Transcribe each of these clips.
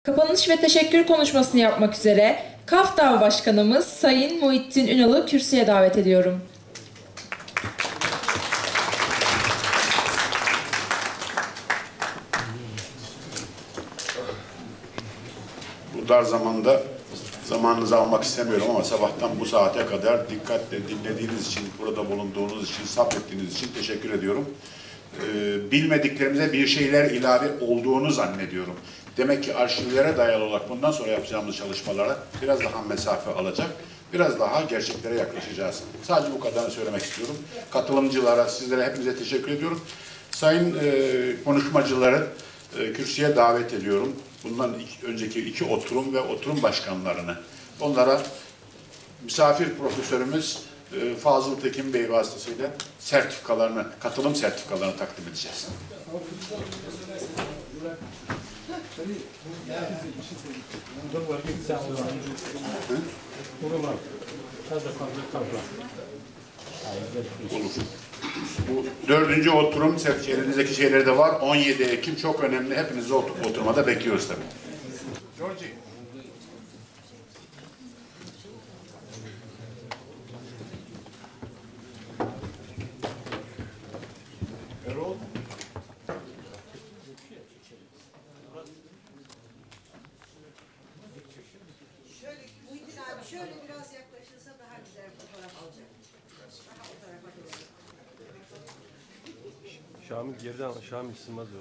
Kapanış ve teşekkür konuşmasını yapmak üzere KAFTAV Başkanımız Sayın Muhittin Ünal'ı kürsüye davet ediyorum. Bu dar zamanda zamanınızı almak istemiyorum ama sabahtan bu saate kadar dikkatle dinlediğiniz için, burada bulunduğunuz için, sabrettiğiniz için teşekkür ediyorum. Bilmediklerimize bir şeyler ilave olduğunu zannediyorum. Demek ki arşivlere dayalı olarak bundan sonra yapacağımız çalışmalara biraz daha mesafe alacak, biraz daha gerçeklere yaklaşacağız. Sadece bu kadarını söylemek istiyorum. Katılımcılara, sizlere hepinize teşekkür ediyorum. Sayın konuşmacıları kürsüye davet ediyorum. Bundan önceki iki oturum ve oturum başkanlarını. Onlara misafir profesörümüz Fazıl Tekin Bey vasıtasıyla sertifikalarını, katılım sertifikalarını takdim edeceğiz. Olur. Bu dördüncü oturum, elinizdeki şeyleri de var. 17 Ekim çok önemli. Hepinizi oturmada bekliyoruz tabii. Georgie. Erol. Şöyle, Muhittin abi şöyle biraz yaklaşırsa daha güzel fotoğraf alacak. Daha o tarafa gidelim. Şamil geride ama Şamil sığmaz öyle.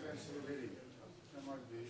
Ben size vereyim. Kemal Bey,